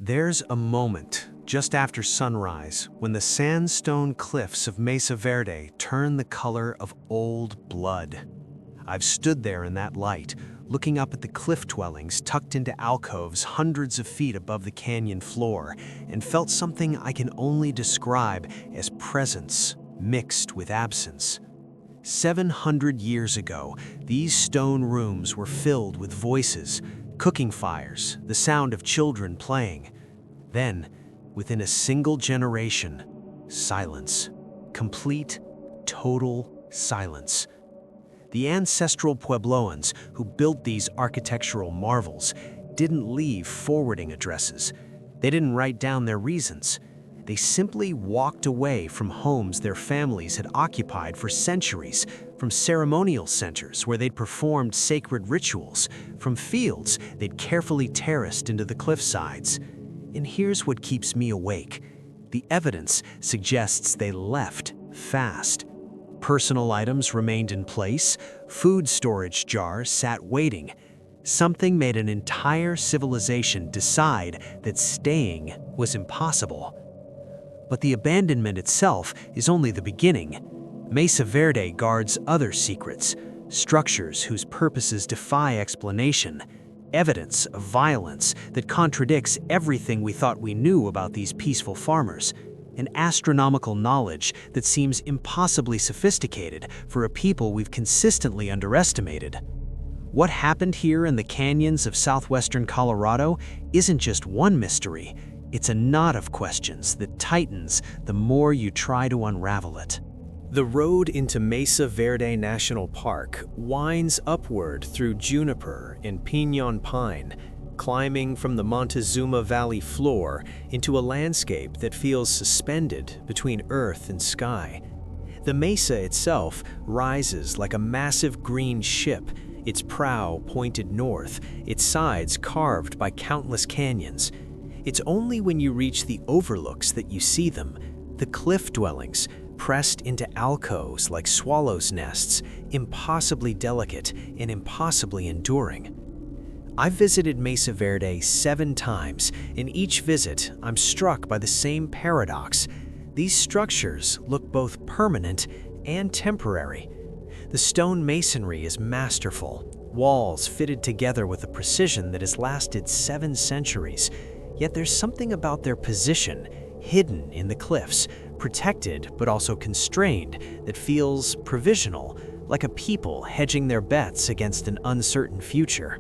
There's a moment just after sunrise when the sandstone cliffs of Mesa Verde turn the color of old blood. I've stood there in that light, looking up at the cliff dwellings tucked into alcoves hundreds of feet above the canyon floor, and felt something I can only describe as presence mixed with absence. 700 years ago, these stone rooms were filled with voices, cooking fires, the sound of children playing. Then, within a single generation, silence. Complete, total silence. The Ancestral Puebloans who built these architectural marvels didn't leave forwarding addresses. They didn't write down their reasons. They simply walked away from homes their families had occupied for centuries, from ceremonial centers where they'd performed sacred rituals, from fields they'd carefully terraced into the cliff sides. And here's what keeps me awake. The evidence suggests they left fast. Personal items remained in place, food storage jars sat waiting. Something made an entire civilization decide that staying was impossible. But the abandonment itself is only the beginning. Mesa Verde guards other secrets, structures whose purposes defy explanation, evidence of violence that contradicts everything we thought we knew about these peaceful farmers, an astronomical knowledge that seems impossibly sophisticated for a people we've consistently underestimated. What happened here in the canyons of southwestern Colorado isn't just one mystery. It's a knot of questions that tightens the more you try to unravel it. The road into Mesa Verde National Park winds upward through juniper and pinon pine, climbing from the Montezuma Valley floor into a landscape that feels suspended between earth and sky. The mesa itself rises like a massive green ship, its prow pointed north, its sides carved by countless canyons. It's only when you reach the overlooks that you see them, the cliff dwellings, pressed into alcoves like swallows' nests, impossibly delicate and impossibly enduring. I've visited Mesa Verde 7 times. In each visit, I'm struck by the same paradox. These structures look both permanent and temporary. The stone masonry is masterful, walls fitted together with a precision that has lasted 7 centuries. Yet there's something about their position, hidden in the cliffs, protected but also constrained, that feels provisional, like a people hedging their bets against an uncertain future.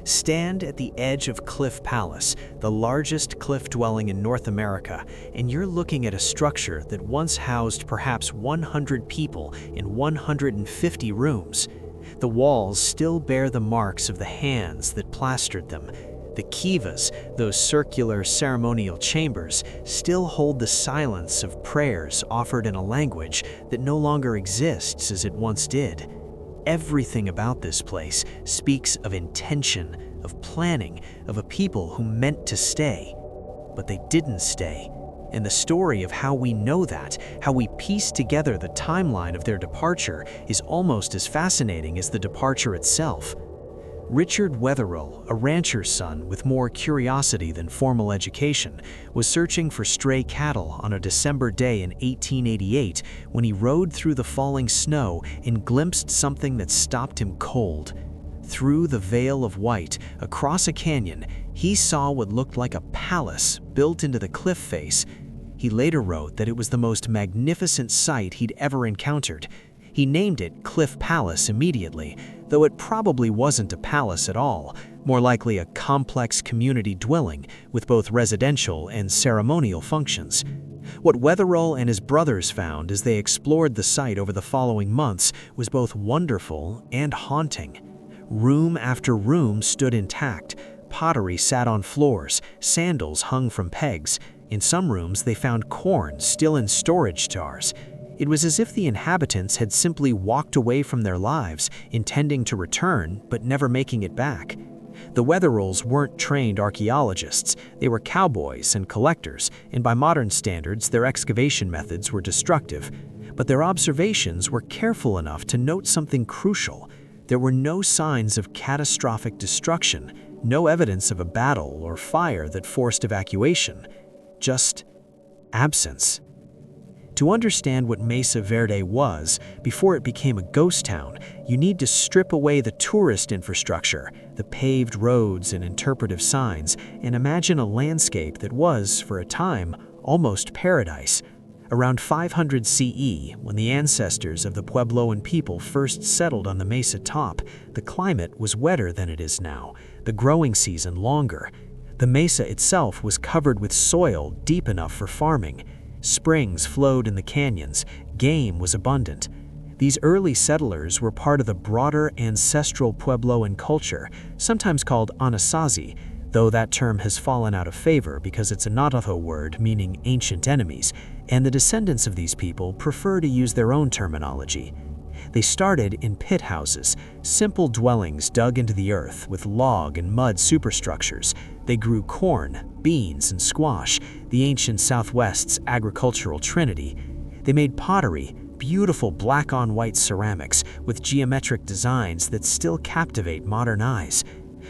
Stand at the edge of Cliff Palace, the largest cliff dwelling in North America, and you're looking at a structure that once housed perhaps 100 people in 150 rooms. The walls still bear the marks of the hands that plastered them. The kivas, those circular ceremonial chambers, still hold the silence of prayers offered in a language that no longer exists as it once did. Everything about this place speaks of intention, of planning, of a people who meant to stay. But they didn't stay. And the story of how we know that, how we piece together the timeline of their departure, is almost as fascinating as the departure itself. Richard Wetherill, a rancher's son with more curiosity than formal education, was searching for stray cattle on a December day in 1888 when he rode through the falling snow and glimpsed something that stopped him cold. Through the veil of white, across a canyon, he saw what looked like a palace built into the cliff face. He later wrote that it was the most magnificent sight he'd ever encountered. He named it Cliff Palace immediately, though it probably wasn't a palace at all, more likely a complex community dwelling with both residential and ceremonial functions. What Wetherill and his brothers found as they explored the site over the following months was both wonderful and haunting. Room after room stood intact. Pottery sat on floors, sandals hung from pegs. In some rooms, they found corn still in storage jars. It was as if the inhabitants had simply walked away from their lives, intending to return, but never making it back. The Wetherills weren't trained archaeologists. They were cowboys and collectors, and by modern standards, their excavation methods were destructive. But their observations were careful enough to note something crucial. There were no signs of catastrophic destruction. No evidence of a battle or fire that forced evacuation, just absence. To understand what Mesa Verde was before it became a ghost town, you need to strip away the tourist infrastructure, the paved roads and interpretive signs, and imagine a landscape that was, for a time, almost paradise. Around 500 CE, when the ancestors of the Puebloan people first settled on the mesa top, the climate was wetter than it is now, the growing season longer. The mesa itself was covered with soil deep enough for farming. Springs flowed in the canyons, game was abundant. These early settlers were part of the broader Ancestral Puebloan culture, sometimes called Anasazi, though that term has fallen out of favor because it's a Navajo word meaning ancient enemies, and the descendants of these people prefer to use their own terminology. They started in pit houses, simple dwellings dug into the earth with log and mud superstructures. They grew corn, beans, and squash, the ancient Southwest's agricultural trinity. They made pottery, beautiful black-on-white ceramics with geometric designs that still captivate modern eyes.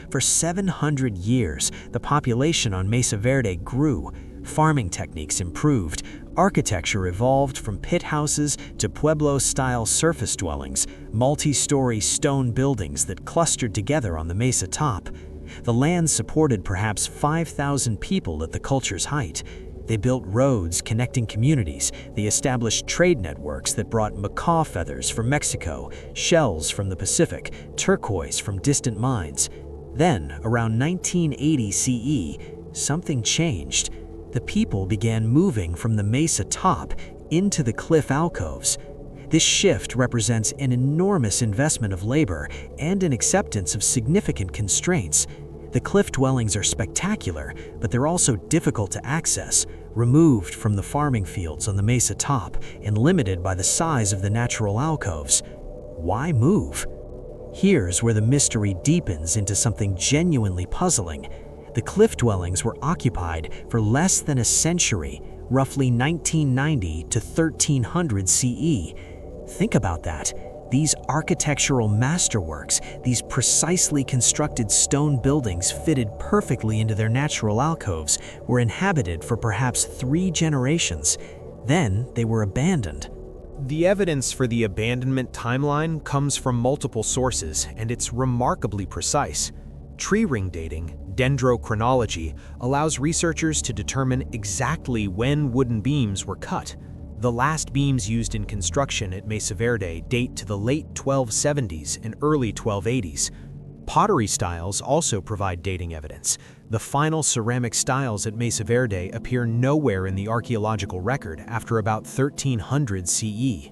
For 700 years, the population on Mesa Verde grew. Farming techniques improved. Architecture evolved from pit houses to Pueblo-style surface dwellings, multi-story stone buildings that clustered together on the mesa top. The land supported perhaps 5,000 people at the culture's height. They built roads connecting communities. They established trade networks that brought macaw feathers from Mexico, shells from the Pacific, turquoise from distant mines. Then, around 1980 CE, something changed. The people began moving from the mesa top into the cliff alcoves. This shift represents an enormous investment of labor and an acceptance of significant constraints. The cliff dwellings are spectacular, but they're also difficult to access, removed from the farming fields on the mesa top and limited by the size of the natural alcoves. Why move? Here's where the mystery deepens into something genuinely puzzling. The cliff dwellings were occupied for less than a century, roughly 1990 to 1300 CE. Think about that. These architectural masterworks, these precisely constructed stone buildings fitted perfectly into their natural alcoves, were inhabited for perhaps 3 generations. Then they were abandoned. The evidence for the abandonment timeline comes from multiple sources, and it's remarkably precise. Tree ring dating, dendrochronology, allows researchers to determine exactly when wooden beams were cut. The last beams used in construction at Mesa Verde date to the late 1270s and early 1280s. Pottery styles also provide dating evidence. The final ceramic styles at Mesa Verde appear nowhere in the archaeological record after about 1300 CE.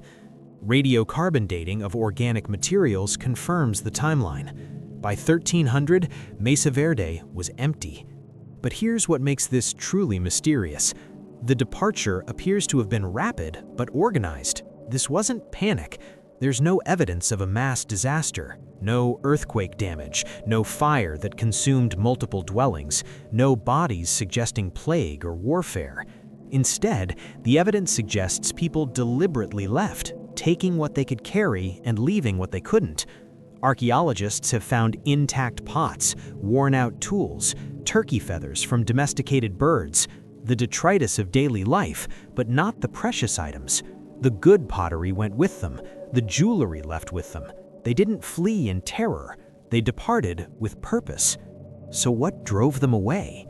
Radiocarbon dating of organic materials confirms the timeline. By 1300, Mesa Verde was empty. But here's what makes this truly mysterious. The departure appears to have been rapid but organized. This wasn't panic. There's no evidence of a mass disaster, no earthquake damage, no fire that consumed multiple dwellings, no bodies suggesting plague or warfare. Instead, the evidence suggests people deliberately left, taking what they could carry and leaving what they couldn't. Archaeologists have found intact pots, worn-out tools, turkey feathers from domesticated birds, the detritus of daily life, but not the precious items. The good pottery went with them, the jewelry left with them. They didn't flee in terror, they departed with purpose. So what drove them away?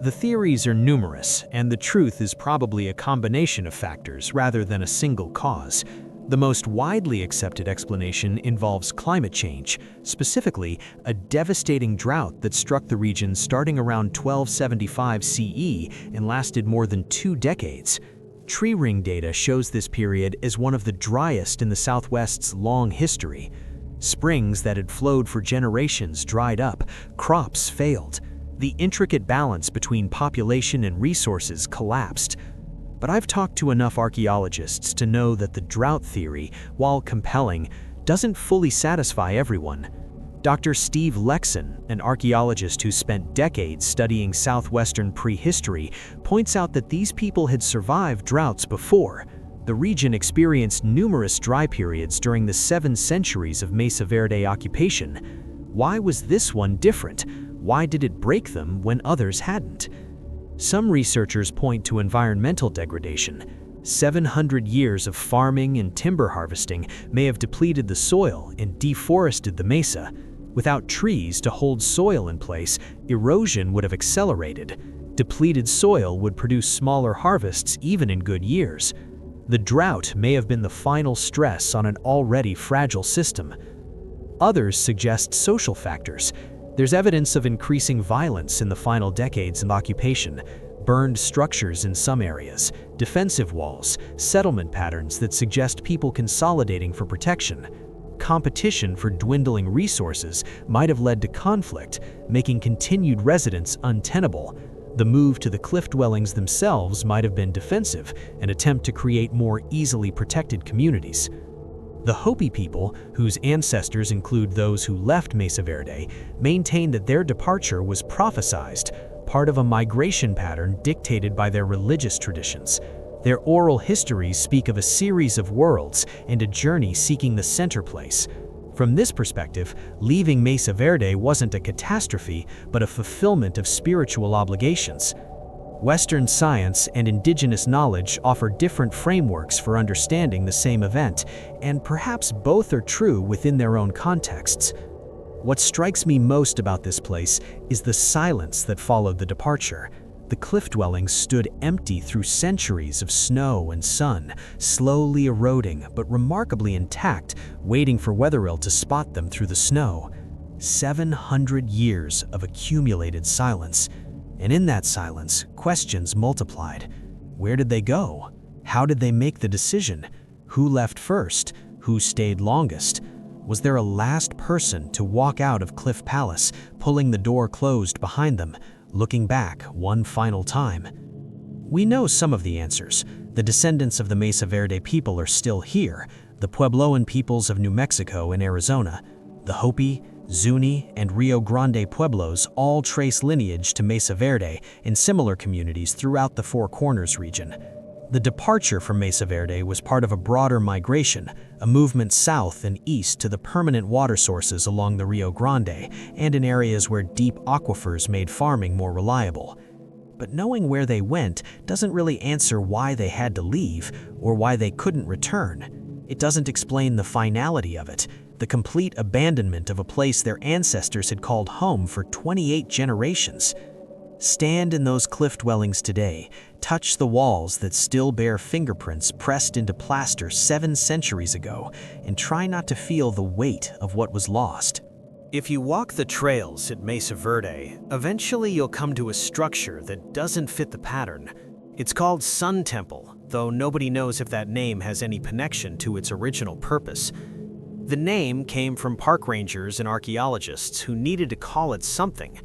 The theories are numerous, and the truth is probably a combination of factors rather than a single cause. The most widely accepted explanation involves climate change, specifically a devastating drought that struck the region starting around 1275 CE and lasted more than 2 decades. Tree ring data shows this period as one of the driest in the Southwest's long history. Springs that had flowed for generations dried up, crops failed. The intricate balance between population and resources collapsed. But I've talked to enough archaeologists to know that the drought theory, while compelling, doesn't fully satisfy everyone. Dr. Steve Lexon, an archaeologist who spent decades studying southwestern prehistory, points out that these people had survived droughts before. The region experienced numerous dry periods during the 7 centuries of Mesa Verde occupation. Why was this one different? Why did it break them when others hadn't? Some researchers point to environmental degradation. 700 years of farming and timber harvesting may have depleted the soil and deforested the mesa. Without trees to hold soil in place, erosion would have accelerated. Depleted soil would produce smaller harvests even in good years. The drought may have been the final stress on an already fragile system. Others suggest social factors. There's evidence of increasing violence in the final decades of occupation, burned structures in some areas, defensive walls, settlement patterns that suggest people consolidating for protection. Competition for dwindling resources might have led to conflict, making continued residence untenable. The move to the cliff dwellings themselves might have been defensive, an attempt to create more easily protected communities. The Hopi people, whose ancestors include those who left Mesa Verde, maintain that their departure was prophesized, part of a migration pattern dictated by their religious traditions. Their oral histories speak of a series of worlds and a journey seeking the center place. From this perspective, leaving Mesa Verde wasn't a catastrophe, but a fulfillment of spiritual obligations. Western science and indigenous knowledge offer different frameworks for understanding the same event, and perhaps both are true within their own contexts. What strikes me most about this place is the silence that followed the departure. The cliff dwellings stood empty through centuries of snow and sun, slowly eroding but remarkably intact, waiting for Weatherill to spot them through the snow. 700 years of accumulated silence. And in that silence, questions multiplied. Where did they go? How did they make the decision? Who left first? Who stayed longest? Was there a last person to walk out of Cliff Palace, pulling the door closed behind them, looking back one final time? We know some of the answers. The descendants of the Mesa Verde people are still here, the Puebloan peoples of New Mexico and Arizona. The Hopi, Zuni, and Rio Grande Pueblos all trace lineage to Mesa Verde in similar communities throughout the Four Corners region. The departure from Mesa Verde was part of a broader migration, a movement south and east to the permanent water sources along the Rio Grande and in areas where deep aquifers made farming more reliable. But knowing where they went doesn't really answer why they had to leave or why they couldn't return. It doesn't explain the finality of it, the complete abandonment of a place their ancestors had called home for 28 generations. Stand in those cliff dwellings today, touch the walls that still bear fingerprints pressed into plaster 7 centuries ago, and try not to feel the weight of what was lost. If you walk the trails at Mesa Verde, eventually you'll come to a structure that doesn't fit the pattern. It's called Sun Temple, though nobody knows if that name has any connection to its original purpose. The name came from park rangers and archaeologists who needed to call it something.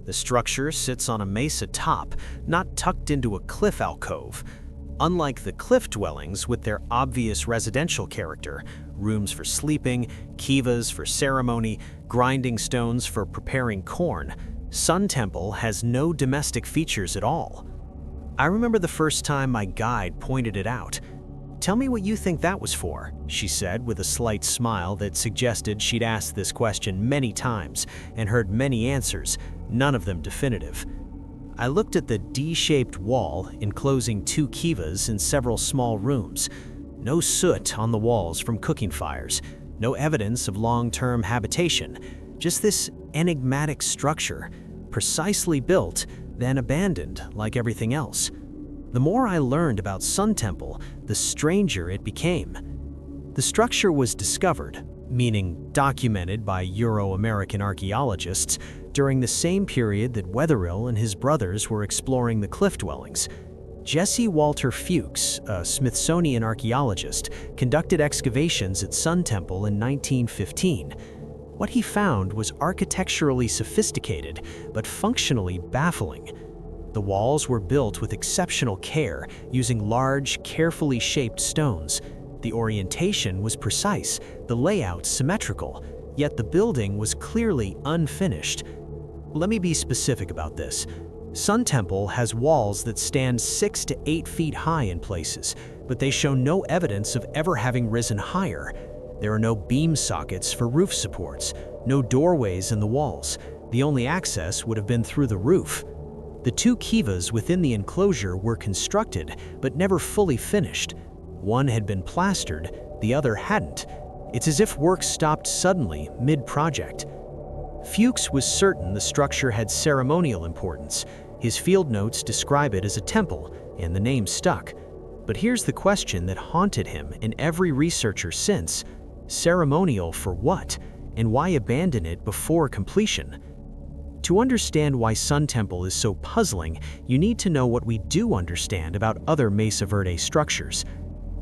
The structure sits on a mesa top, not tucked into a cliff alcove. Unlike the cliff dwellings with their obvious residential character, rooms for sleeping, kivas for ceremony, grinding stones for preparing corn, Sun Temple has no domestic features at all. I remember the first time my guide pointed it out. "Tell me what you think that was for," she said with a slight smile that suggested she'd asked this question many times and heard many answers, none of them definitive. I looked at the D-shaped wall enclosing 2 kivas and several small rooms. No soot on the walls from cooking fires, no evidence of long-term habitation, just this enigmatic structure, precisely built, then abandoned like everything else. The more I learned about Sun Temple, the stranger it became. The structure was discovered, meaning documented by Euro-American archaeologists, during the same period that Weatherill and his brothers were exploring the cliff dwellings. Jesse Walter Fuchs, a Smithsonian archaeologist, conducted excavations at Sun Temple in 1915. What he found was architecturally sophisticated, but functionally baffling. The walls were built with exceptional care, using large, carefully shaped stones. The orientation was precise, the layout symmetrical, yet the building was clearly unfinished. Let me be specific about this. Sun Temple has walls that stand 6 to 8 feet high in places, but they show no evidence of ever having risen higher. There are no beam sockets for roof supports, no doorways in the walls. The only access would have been through the roof. The two kivas within the enclosure were constructed, but never fully finished. One had been plastered, the other hadn't. It's as if work stopped suddenly, mid-project. Fuchs was certain the structure had ceremonial importance. His field notes describe it as a temple, and the name stuck. But here's the question that haunted him and every researcher since: ceremonial for what, and why abandon it before completion? To understand why Sun Temple is so puzzling, you need to know what we do understand about other Mesa Verde structures.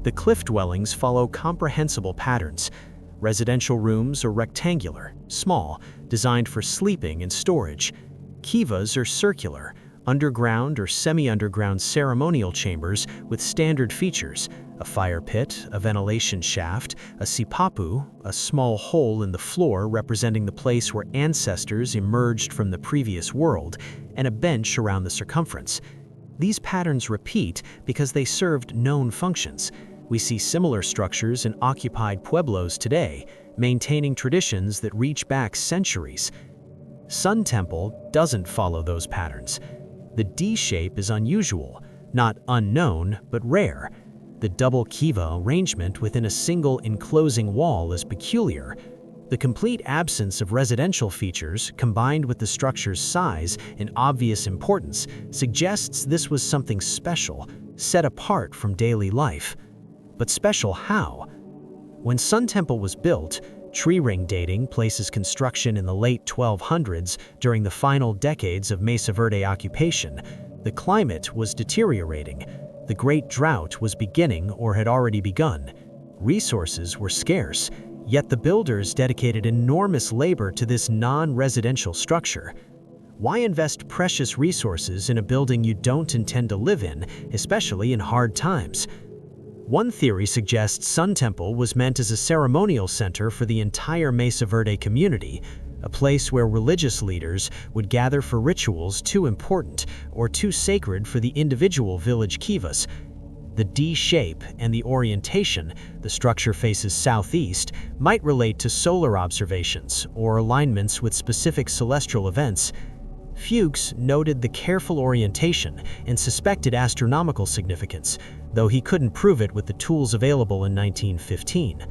The cliff dwellings follow comprehensible patterns. Residential rooms are rectangular, small, designed for sleeping and storage. Kivas are circular, underground or semi-underground ceremonial chambers with standard features: a fire pit, a ventilation shaft, a sipapu, a small hole in the floor representing the place where ancestors emerged from the previous world, and a bench around the circumference. These patterns repeat because they served known functions. We see similar structures in occupied pueblos today, maintaining traditions that reach back centuries. Sun Temple doesn't follow those patterns. The D shape is unusual, not unknown, but rare. The double kiva arrangement within a single enclosing wall is peculiar. The complete absence of residential features, combined with the structure's size and obvious importance, suggests this was something special, set apart from daily life. But special how? When Sun Temple was built, tree ring dating places construction in the late 1200s during the final decades of Mesa Verde occupation. The climate was deteriorating. The Great Drought was beginning or had already begun. Resources were scarce, yet the builders dedicated enormous labor to this non-residential structure. Why invest precious resources in a building you don't intend to live in, especially in hard times? One theory suggests Sun Temple was meant as a ceremonial center for the entire Mesa Verde community, a place where religious leaders would gather for rituals too important or too sacred for the individual village kivas. The D shape and the orientation, the structure faces southeast, might relate to solar observations or alignments with specific celestial events. Fuchs noted the careful orientation and suspected astronomical significance, though he couldn't prove it with the tools available in 1915.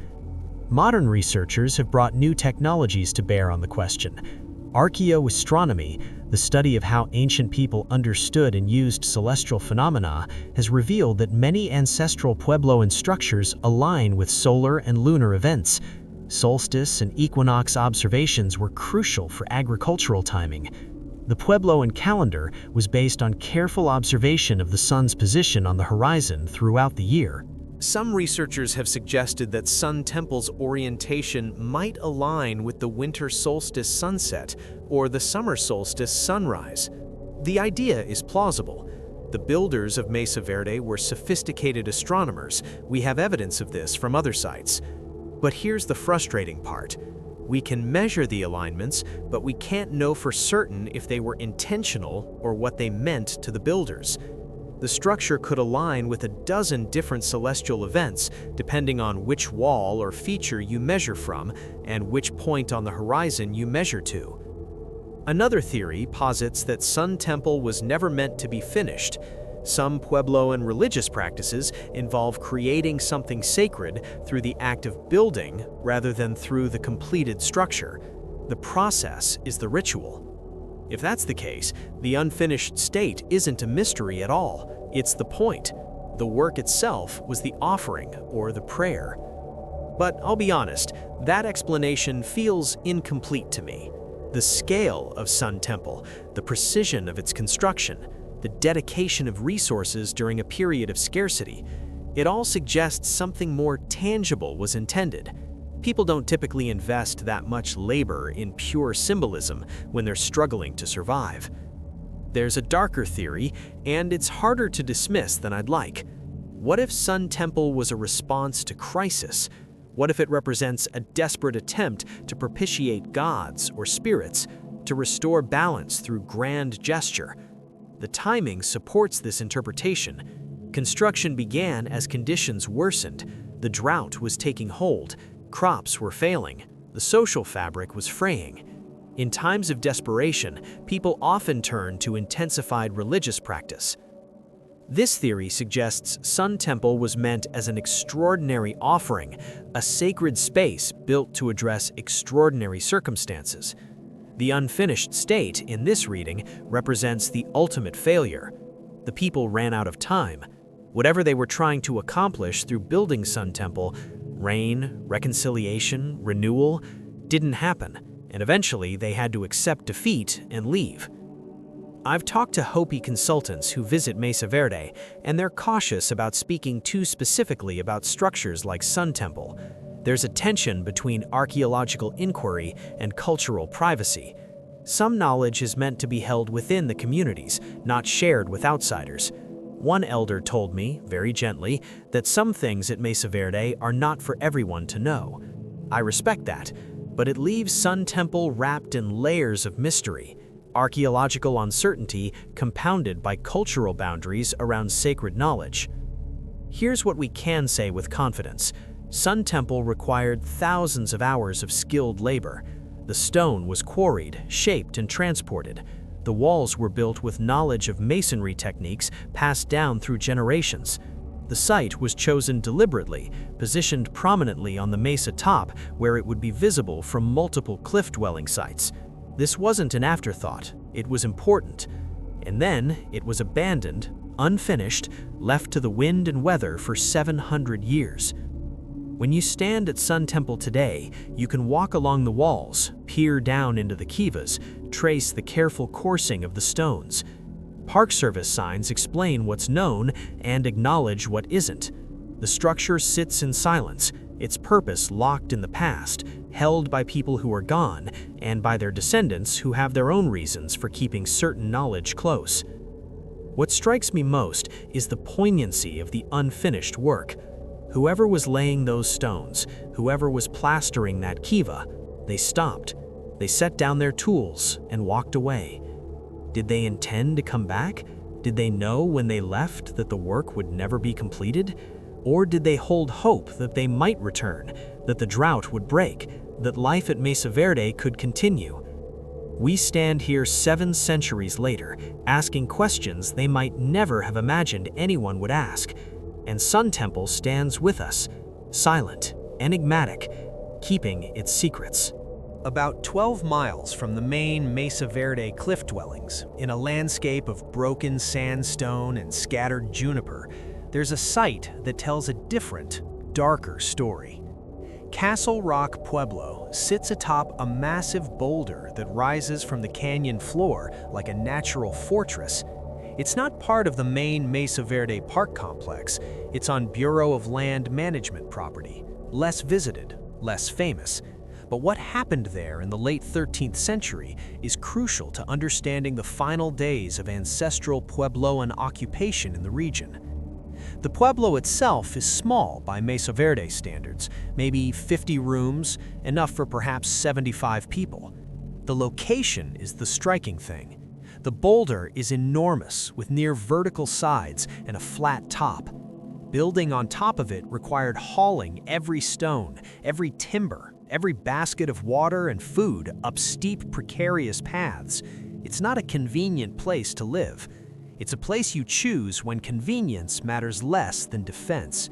Modern researchers have brought new technologies to bear on the question. Archaeoastronomy, the study of how ancient people understood and used celestial phenomena, has revealed that many ancestral Puebloan structures align with solar and lunar events. Solstice and equinox observations were crucial for agricultural timing. The Puebloan calendar was based on careful observation of the sun's position on the horizon throughout the year. Some researchers have suggested that Sun Temple's orientation might align with the winter solstice sunset or the summer solstice sunrise. The idea is plausible. The builders of Mesa Verde were sophisticated astronomers. We have evidence of this from other sites. But here's the frustrating part. We can measure the alignments, but we can't know for certain if they were intentional or what they meant to the builders. The structure could align with a dozen different celestial events, depending on which wall or feature you measure from and which point on the horizon you measure to. Another theory posits that Sun Temple was never meant to be finished. Some Puebloan religious practices involve creating something sacred through the act of building rather than through the completed structure. The process is the ritual. If that's the case, the unfinished state isn't a mystery at all. It's the point. The work itself was the offering or the prayer. But I'll be honest, that explanation feels incomplete to me. The scale of Sun Temple, the precision of its construction, the dedication of resources during a period of scarcity, it all suggests something more tangible was intended. People don't typically invest that much labor in pure symbolism when they're struggling to survive. There's a darker theory, and it's harder to dismiss than I'd like. What if Sun Temple was a response to crisis? What if it represents a desperate attempt to propitiate gods or spirits, to restore balance through grand gesture? The timing supports this interpretation. Construction began as conditions worsened. The drought was taking hold, crops were failing, the social fabric was fraying. In times of desperation, people often turn to intensified religious practice. This theory suggests Sun Temple was meant as an extraordinary offering, a sacred space built to address extraordinary circumstances. The unfinished state in this reading represents the ultimate failure. The people ran out of time. Whatever they were trying to accomplish through building Sun Temple, rain, reconciliation, renewal, didn't happen, and eventually they had to accept defeat and leave. I've talked to Hopi consultants who visit Mesa Verde, and they're cautious about speaking too specifically about structures like Sun Temple. There's a tension between archaeological inquiry and cultural privacy. Some knowledge is meant to be held within the communities, not shared with outsiders. One elder told me, very gently, that some things at Mesa Verde are not for everyone to know. I respect that, but it leaves Sun Temple wrapped in layers of mystery, archaeological uncertainty compounded by cultural boundaries around sacred knowledge. Here's what we can say with confidence. Sun Temple required thousands of hours of skilled labor. The stone was quarried, shaped, and transported. The walls were built with knowledge of masonry techniques passed down through generations. The site was chosen deliberately, positioned prominently on the mesa top where it would be visible from multiple cliff-dwelling sites. This wasn't an afterthought, it was important. And then it was abandoned, unfinished, left to the wind and weather for 700 years. When you stand at Sun Temple today, you can walk along the walls, peer down into the kivas, trace the careful coursing of the stones. Park Service signs explain what's known and acknowledge what isn't. The structure sits in silence, its purpose locked in the past, held by people who are gone, and by their descendants who have their own reasons for keeping certain knowledge close. What strikes me most is the poignancy of the unfinished work. Whoever was laying those stones, whoever was plastering that kiva, they stopped. They set down their tools and walked away. Did they intend to come back? Did they know when they left that the work would never be completed? Or did they hold hope that they might return, that the drought would break, that life at Mesa Verde could continue? We stand here 7 centuries later, asking questions they might never have imagined anyone would ask. And Sun Temple stands with us, silent, enigmatic, keeping its secrets. About 12 miles from the main Mesa Verde cliff dwellings, in a landscape of broken sandstone and scattered juniper, there's a site that tells a different, darker story. Castle Rock Pueblo sits atop a massive boulder that rises from the canyon floor like a natural fortress. It's not part of the main Mesa Verde Park complex. It's on Bureau of Land Management property, less visited, less famous. But what happened there in the late 13th century is crucial to understanding the final days of ancestral Puebloan occupation in the region. The pueblo itself is small by Mesa Verde standards, maybe 50 rooms, enough for perhaps 75 people. The location is the striking thing. The boulder is enormous, with near vertical sides and a flat top. Building on top of it required hauling every stone, every timber, every basket of water and food up steep, precarious paths. It's not a convenient place to live. It's a place you choose when convenience matters less than defense.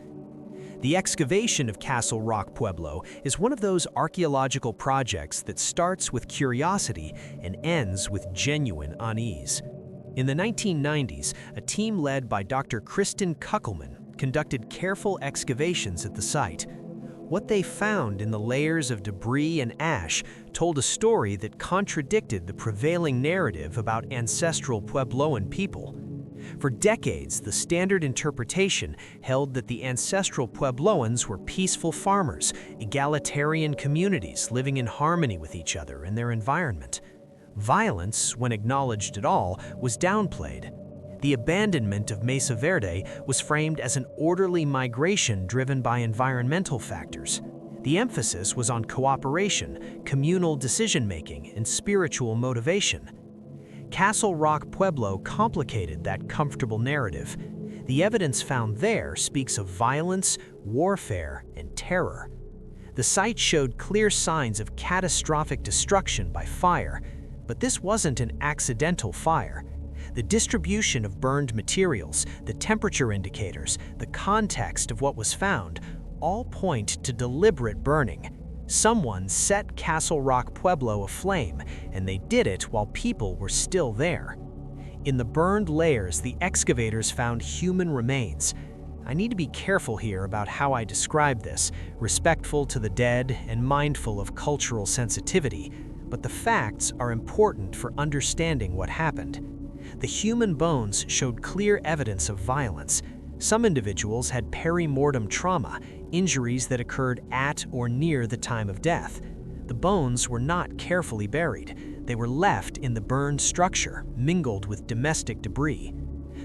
The excavation of Castle Rock Pueblo is one of those archaeological projects that starts with curiosity and ends with genuine unease. In the 1990s, a team led by Dr. Kristen Kuckelman conducted careful excavations at the site. What they found in the layers of debris and ash told a story that contradicted the prevailing narrative about ancestral Puebloan people. For decades, the standard interpretation held that the ancestral Puebloans were peaceful farmers, egalitarian communities living in harmony with each other and their environment. Violence, when acknowledged at all, was downplayed. The abandonment of Mesa Verde was framed as an orderly migration driven by environmental factors. The emphasis was on cooperation, communal decision-making, and spiritual motivation. Castle Rock Pueblo complicated that comfortable narrative. The evidence found there speaks of violence, warfare, and terror. The site showed clear signs of catastrophic destruction by fire, but this wasn't an accidental fire. The distribution of burned materials, the temperature indicators, the context of what was found, all point to deliberate burning. Someone set Castle Rock Pueblo aflame, and they did it while people were still there. In the burned layers, the excavators found human remains. I need to be careful here about how I describe this, respectful to the dead and mindful of cultural sensitivity, but the facts are important for understanding what happened. The human bones showed clear evidence of violence. Some individuals had perimortem trauma, injuries that occurred at or near the time of death. The bones were not carefully buried. They were left in the burned structure, mingled with domestic debris.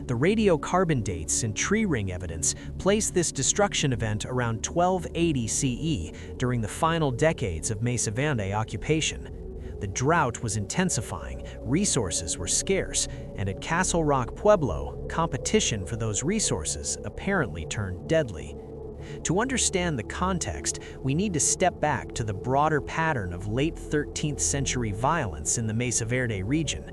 The radiocarbon dates and tree ring evidence place this destruction event around 1280 CE during the final decades of Mesa Verde occupation. The drought was intensifying, resources were scarce, and at Castle Rock Pueblo, competition for those resources apparently turned deadly. To understand the context, we need to step back to the broader pattern of late 13th century violence in the Mesa Verde region.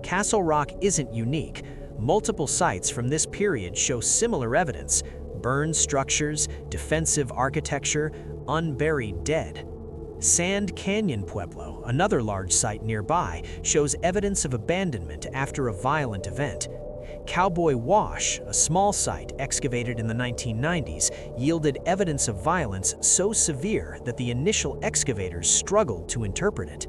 Castle Rock isn't unique. Multiple sites from this period show similar evidence: burned structures, defensive architecture, unburied dead. Sand Canyon Pueblo, another large site nearby, shows evidence of abandonment after a violent event. Cowboy Wash, a small site excavated in the 1990s, yielded evidence of violence so severe that the initial excavators struggled to interpret it.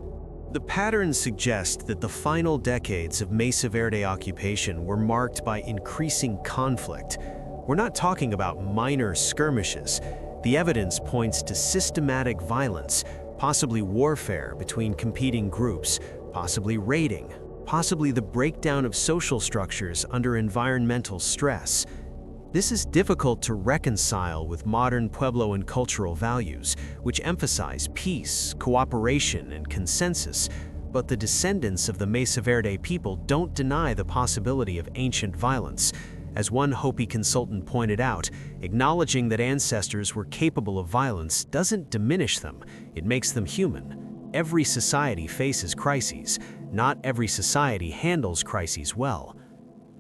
The patterns suggest that the final decades of Mesa Verde occupation were marked by increasing conflict. We're not talking about minor skirmishes. The evidence points to systematic violence, possibly warfare between competing groups, possibly raiding, possibly the breakdown of social structures under environmental stress. This is difficult to reconcile with modern Puebloan cultural values, which emphasize peace, cooperation, and consensus, but the descendants of the Mesa Verde people don't deny the possibility of ancient violence. As one Hopi consultant pointed out, acknowledging that ancestors were capable of violence doesn't diminish them, it makes them human. Every society faces crises. Not every society handles crises well.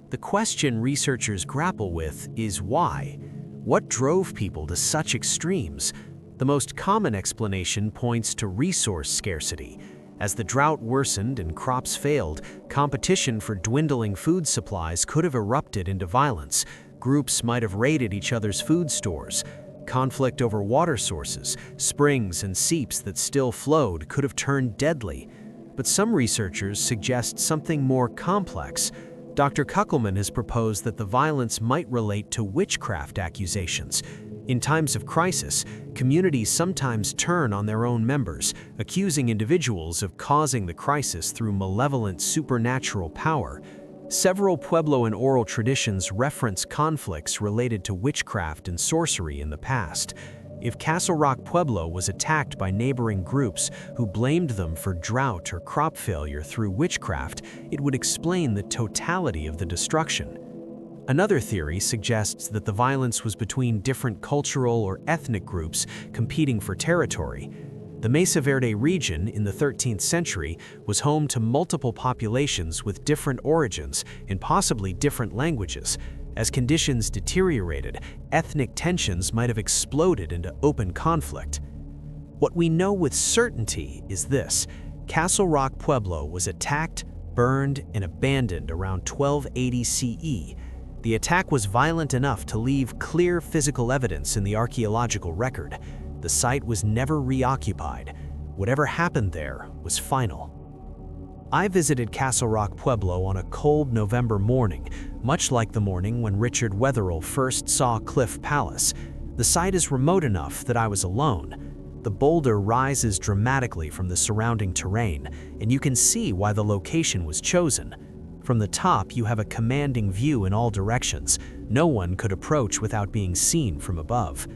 The question researchers grapple with is why? What drove people to such extremes? The most common explanation points to resource scarcity. As the drought worsened and crops failed, competition for dwindling food supplies could have erupted into violence. Groups might have raided each other's food stores. Conflict over water sources, springs and seeps that still flowed could have turned deadly. But some researchers suggest something more complex. Dr. Kuckelman has proposed that the violence might relate to witchcraft accusations. In times of crisis, communities sometimes turn on their own members, accusing individuals of causing the crisis through malevolent supernatural power. Several Puebloan oral traditions reference conflicts related to witchcraft and sorcery in the past. If Castle Rock Pueblo was attacked by neighboring groups who blamed them for drought or crop failure through witchcraft, it would explain the totality of the destruction. Another theory suggests that the violence was between different cultural or ethnic groups competing for territory. The Mesa Verde region in the 13th century was home to multiple populations with different origins and possibly different languages. As conditions deteriorated, ethnic tensions might have exploded into open conflict. What we know with certainty is this: Castle Rock Pueblo was attacked, burned, and abandoned around 1280 CE. The attack was violent enough to leave clear physical evidence in the archaeological record. The site was never reoccupied. Whatever happened there was final. I visited Castle Rock Pueblo on a cold November morning, much like the morning when Richard Wetherell first saw Cliff Palace. The site is remote enough that I was alone. The boulder rises dramatically from the surrounding terrain, and you can see why the location was chosen. From the top, you have a commanding view in all directions. No one could approach without being seen from above.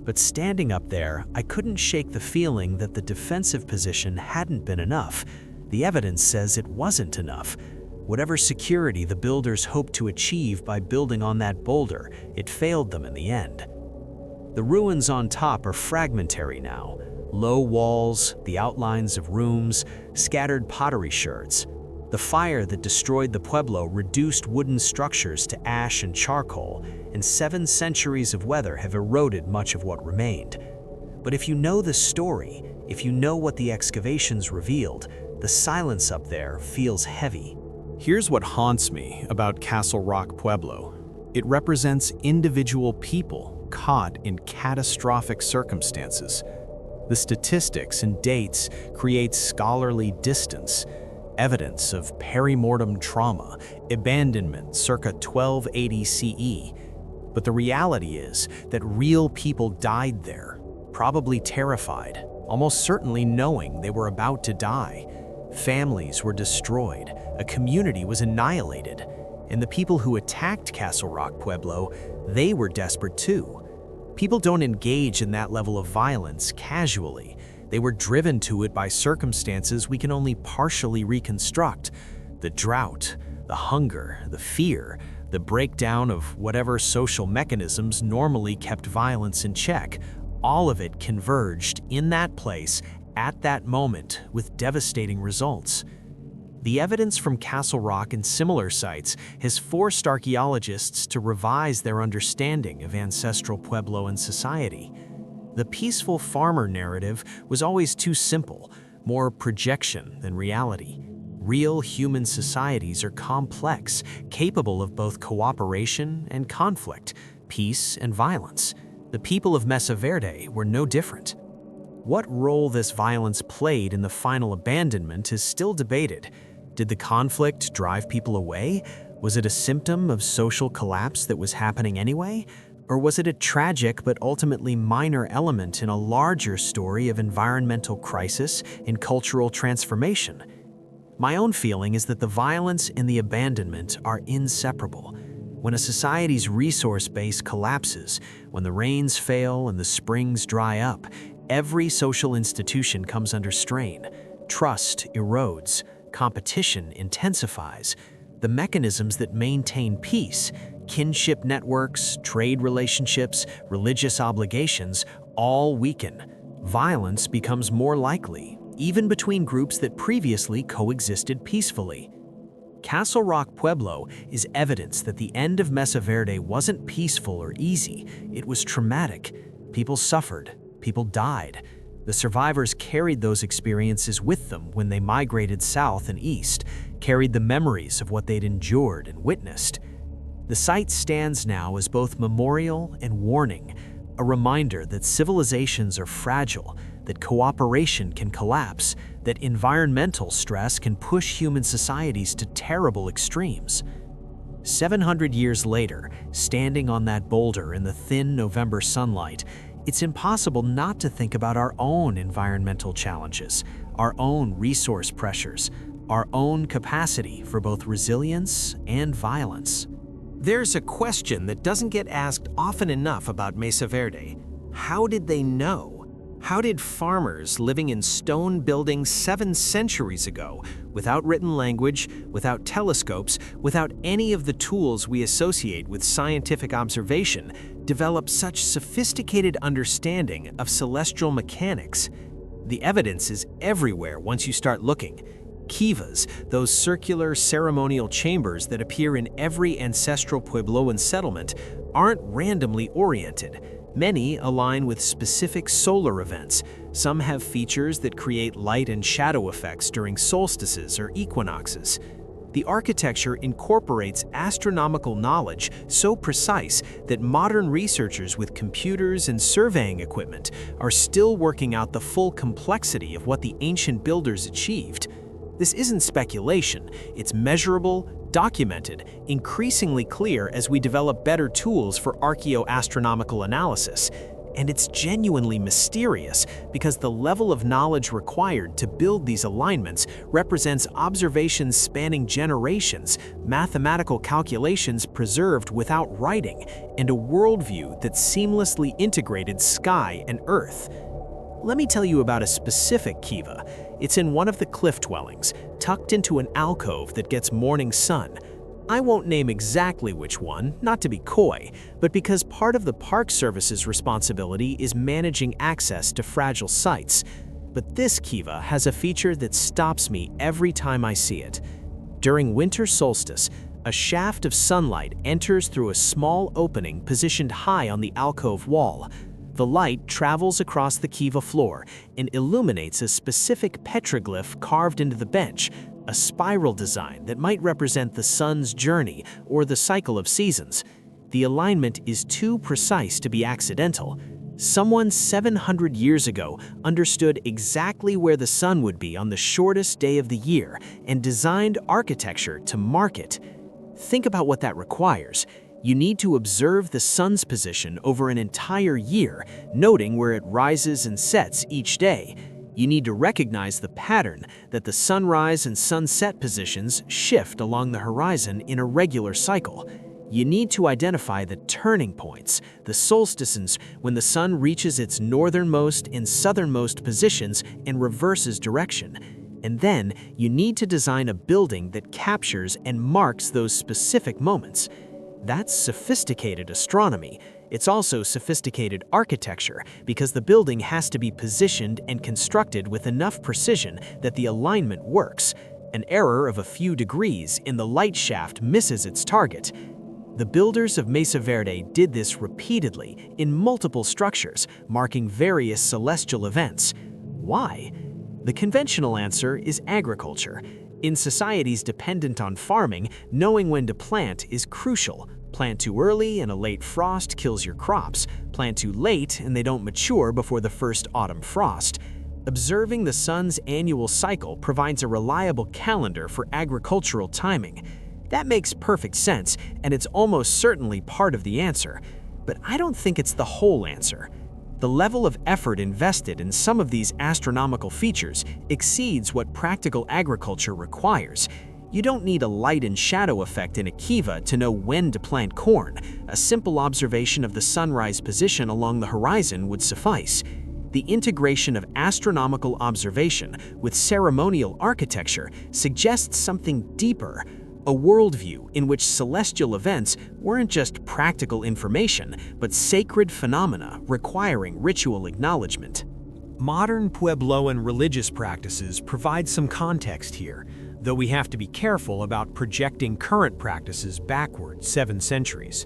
But standing up there, I couldn't shake the feeling that the defensive position hadn't been enough. The evidence says it wasn't enough. Whatever security the builders hoped to achieve by building on that boulder, it failed them in the end. The ruins on top are fragmentary now. Low walls, the outlines of rooms, scattered pottery sherds. The fire that destroyed the pueblo reduced wooden structures to ash and charcoal, and 7 centuries of weather have eroded much of what remained. But if you know the story, if you know what the excavations revealed, the silence up there feels heavy. Here's what haunts me about Castle Rock Pueblo. It represents individual people caught in catastrophic circumstances. The statistics and dates create scholarly distance, evidence of perimortem trauma, abandonment circa 1280 CE. But the reality is that real people died there, probably terrified, almost certainly knowing they were about to die. Families were destroyed, a community was annihilated, and the people who attacked Castle Rock Pueblo, they were desperate too. People don't engage in that level of violence casually. They were driven to it by circumstances we can only partially reconstruct. The drought, the hunger, the fear, the breakdown of whatever social mechanisms normally kept violence in check, all of it converged in that place at that moment with devastating results. The evidence from Castle Rock and similar sites has forced archaeologists to revise their understanding of ancestral Puebloan society. The peaceful farmer narrative was always too simple, more projection than reality. Real human societies are complex, capable of both cooperation and conflict, peace and violence. The people of Mesa Verde were no different. What role this violence played in the final abandonment is still debated. Did the conflict drive people away? Was it a symptom of social collapse that was happening anyway? Or was it a tragic but ultimately minor element in a larger story of environmental crisis and cultural transformation? My own feeling is that the violence and the abandonment are inseparable. When a society's resource base collapses, when the rains fail and the springs dry up, every social institution comes under strain. Trust erodes, competition intensifies. The mechanisms that maintain peace, kinship networks, trade relationships, religious obligations, all weaken. Violence becomes more likely, even between groups that previously coexisted peacefully. Castle Rock Pueblo is evidence that the end of Mesa Verde wasn't peaceful or easy. It was traumatic. People suffered. People died. The survivors carried those experiences with them when they migrated south and east, carried the memories of what they'd endured and witnessed. The site stands now as both memorial and warning, a reminder that civilizations are fragile, that cooperation can collapse, that environmental stress can push human societies to terrible extremes. 700 years later, standing on that boulder in the thin November sunlight, it's impossible not to think about our own environmental challenges, our own resource pressures, our own capacity for both resilience and violence. There's a question that doesn't get asked often enough about Mesa Verde. How did they know? How did farmers living in stone buildings 7 centuries ago, without written language, without telescopes, without any of the tools we associate with scientific observation, develop such sophisticated understanding of celestial mechanics? The evidence is everywhere once you start looking. Kivas, those circular ceremonial chambers that appear in every ancestral Puebloan settlement, aren't randomly oriented. Many align with specific solar events. Some have features that create light and shadow effects during solstices or equinoxes. The architecture incorporates astronomical knowledge so precise that modern researchers with computers and surveying equipment are still working out the full complexity of what the ancient builders achieved. This isn't speculation, it's measurable, documented, increasingly clear as we develop better tools for archaeoastronomical analysis. And it's genuinely mysterious because the level of knowledge required to build these alignments represents observations spanning generations, mathematical calculations preserved without writing, and a worldview that seamlessly integrated sky and earth. Let me tell you about a specific kiva. It's in one of the cliff dwellings, tucked into an alcove that gets morning sun. I won't name exactly which one, not to be coy, but because part of the Park Service's responsibility is managing access to fragile sites. But this kiva has a feature that stops me every time I see it. During winter solstice, a shaft of sunlight enters through a small opening positioned high on the alcove wall. The light travels across the kiva floor and illuminates a specific petroglyph carved into the bench, a spiral design that might represent the sun's journey or the cycle of seasons. The alignment is too precise to be accidental. Someone 700 years ago understood exactly where the sun would be on the shortest day of the year and designed architecture to mark it. Think about what that requires. You need to observe the sun's position over an entire year, noting where it rises and sets each day. You need to recognize the pattern that the sunrise and sunset positions shift along the horizon in a regular cycle. You need to identify the turning points, the solstices, when the sun reaches its northernmost and southernmost positions and reverses direction. And then you need to design a building that captures and marks those specific moments. That's sophisticated astronomy. It's also sophisticated architecture because the building has to be positioned and constructed with enough precision that the alignment works. An error of a few degrees in the light shaft misses its target. The builders of Mesa Verde did this repeatedly in multiple structures, marking various celestial events. Why? The conventional answer is agriculture. In societies dependent on farming, knowing when to plant is crucial. Plant too early and a late frost kills your crops. Plant too late and they don't mature before the first autumn frost. Observing the sun's annual cycle provides a reliable calendar for agricultural timing. That makes perfect sense, and it's almost certainly part of the answer. But I don't think it's the whole answer. The level of effort invested in some of these astronomical features exceeds what practical agriculture requires. You don't need a light and shadow effect in a kiva to know when to plant corn. A simple observation of the sunrise position along the horizon would suffice. The integration of astronomical observation with ceremonial architecture suggests something deeper, a worldview in which celestial events weren't just practical information, but sacred phenomena requiring ritual acknowledgement. Modern Puebloan religious practices provide some context here, though we have to be careful about projecting current practices backward 7 centuries.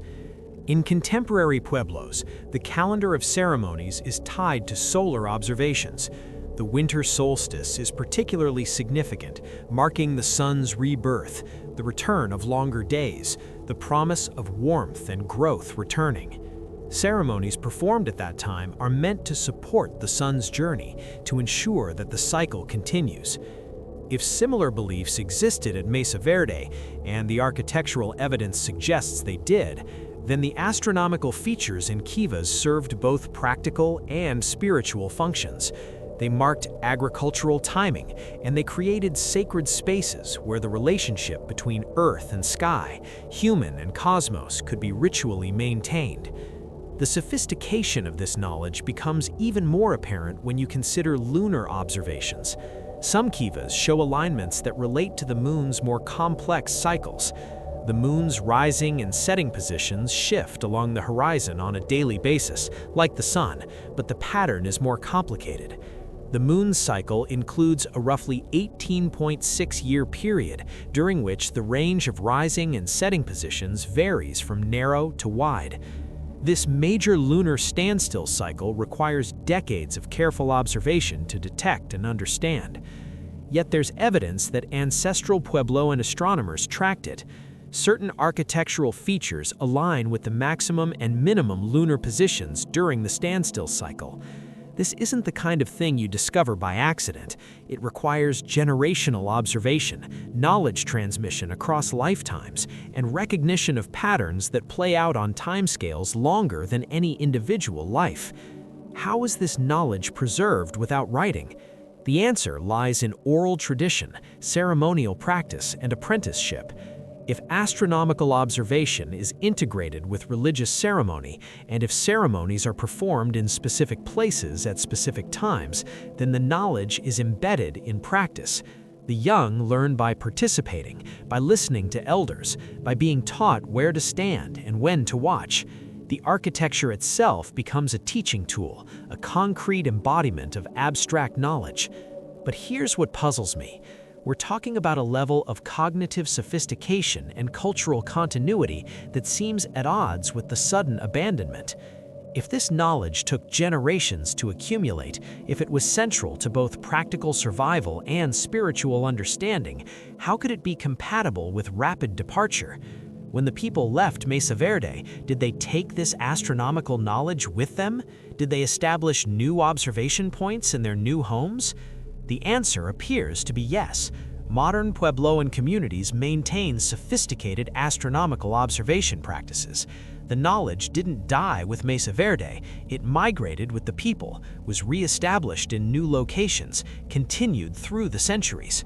In contemporary pueblos, the calendar of ceremonies is tied to solar observations. The winter solstice is particularly significant, marking the sun's rebirth, the return of longer days, the promise of warmth and growth returning. Ceremonies performed at that time are meant to support the sun's journey, to ensure that the cycle continues. If similar beliefs existed at Mesa Verde, and the architectural evidence suggests they did, then the astronomical features in kivas served both practical and spiritual functions. They marked agricultural timing, and they created sacred spaces where the relationship between earth and sky, human and cosmos, could be ritually maintained. The sophistication of this knowledge becomes even more apparent when you consider lunar observations. Some kivas show alignments that relate to the moon's more complex cycles. The moon's rising and setting positions shift along the horizon on a daily basis, like the sun, but the pattern is more complicated. The moon's cycle includes a roughly 18.6-year period, during which the range of rising and setting positions varies from narrow to wide. This major lunar standstill cycle requires decades of careful observation to detect and understand. Yet there's evidence that ancestral Puebloan astronomers tracked it. Certain architectural features align with the maximum and minimum lunar positions during the standstill cycle. This isn't the kind of thing you discover by accident. It requires generational observation, knowledge transmission across lifetimes, and recognition of patterns that play out on timescales longer than any individual life. How is this knowledge preserved without writing? The answer lies in oral tradition, ceremonial practice, and apprenticeship. If astronomical observation is integrated with religious ceremony, and if ceremonies are performed in specific places at specific times, then the knowledge is embedded in practice. The young learn by participating, by listening to elders, by being taught where to stand and when to watch. The architecture itself becomes a teaching tool, a concrete embodiment of abstract knowledge. But here's what puzzles me. We're talking about a level of cognitive sophistication and cultural continuity that seems at odds with the sudden abandonment. If this knowledge took generations to accumulate, if it was central to both practical survival and spiritual understanding, how could it be compatible with rapid departure? When the people left Mesa Verde, did they take this astronomical knowledge with them? Did they establish new observation points in their new homes? The answer appears to be yes. Modern Puebloan communities maintain sophisticated astronomical observation practices. The knowledge didn't die with Mesa Verde, it migrated with the people, was re-established in new locations, continued through the centuries.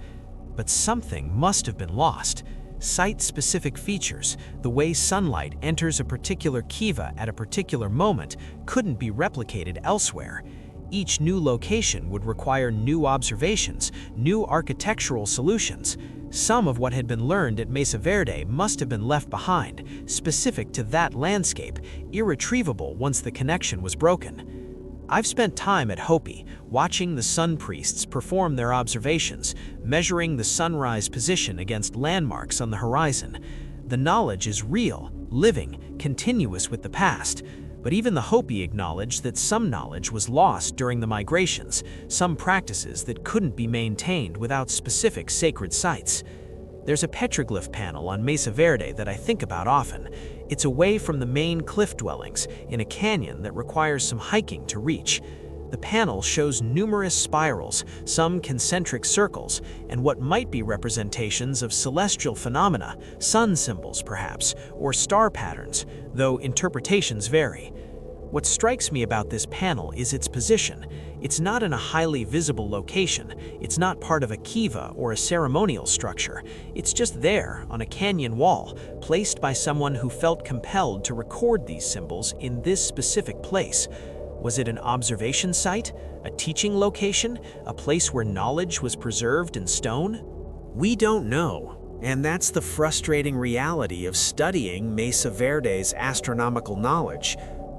But something must have been lost. Site-specific features, the way sunlight enters a particular kiva at a particular moment, couldn't be replicated elsewhere. Each new location would require new observations, new architectural solutions. Some of what had been learned at Mesa Verde must have been left behind, specific to that landscape, irretrievable once the connection was broken. I've spent time at Hopi, watching the sun priests perform their observations, measuring the sunrise position against landmarks on the horizon. The knowledge is real, living, continuous with the past. But even the Hopi acknowledged that some knowledge was lost during the migrations, some practices that couldn't be maintained without specific sacred sites. There's a petroglyph panel on Mesa Verde that I think about often. It's away from the main cliff dwellings, in a canyon that requires some hiking to reach. The panel shows numerous spirals, some concentric circles, and what might be representations of celestial phenomena, sun symbols perhaps, or star patterns, though interpretations vary. What strikes me about this panel is its position. It's not in a highly visible location. It's not part of a kiva or a ceremonial structure. It's just there, on a canyon wall, placed by someone who felt compelled to record these symbols in this specific place. Was it an observation site, a teaching location, a place where knowledge was preserved in stone? We don't know, and that's the frustrating reality of studying Mesa Verde's astronomical knowledge.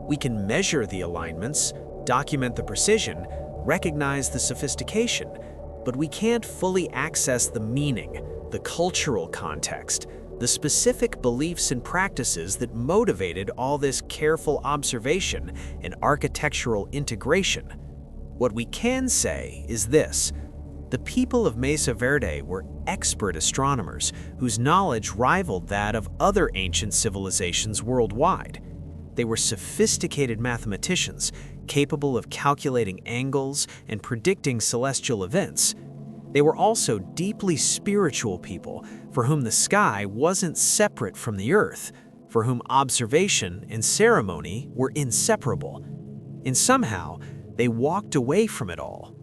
We can measure the alignments, document the precision, recognize the sophistication, but we can't fully access the meaning, the cultural context, the specific beliefs and practices that motivated all this careful observation and architectural integration. What we can say is this: the people of Mesa Verde were expert astronomers whose knowledge rivaled that of other ancient civilizations worldwide. They were sophisticated mathematicians, capable of calculating angles and predicting celestial events. They were also deeply spiritual people for whom the sky wasn't separate from the earth, for whom observation and ceremony were inseparable. And somehow, they walked away from it all.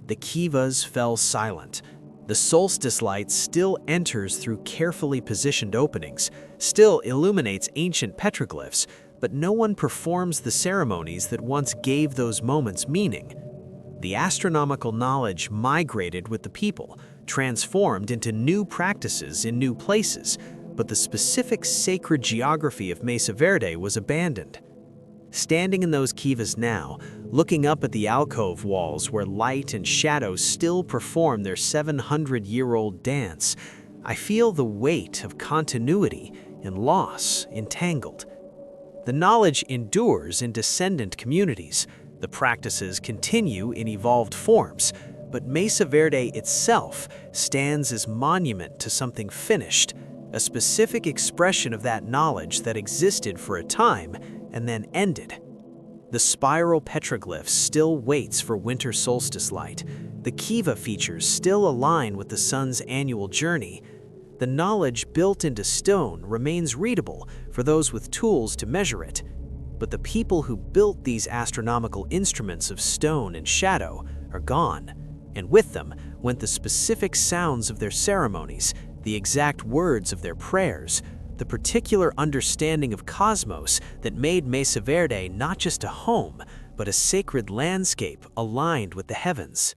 The kivas fell silent. The solstice light still enters through carefully positioned openings, still illuminates ancient petroglyphs, but no one performs the ceremonies that once gave those moments meaning. The astronomical knowledge migrated with the people, transformed into new practices in new places, but the specific sacred geography of Mesa Verde was abandoned. Standing in those kivas now, looking up at the alcove walls where light and shadow still perform their 700-year-old dance, I feel the weight of continuity and loss entangled. The knowledge endures in descendant communities. The practices continue in evolved forms, but Mesa Verde itself stands as monument to something finished, a specific expression of that knowledge that existed for a time and then ended. The spiral petroglyph still waits for winter solstice light. The kiva features still align with the sun's annual journey. The knowledge built into stone remains readable for those with tools to measure it. But the people who built these astronomical instruments of stone and shadow are gone, and with them went the specific sounds of their ceremonies, the exact words of their prayers, the particular understanding of cosmos that made Mesa Verde not just a home, but a sacred landscape aligned with the heavens.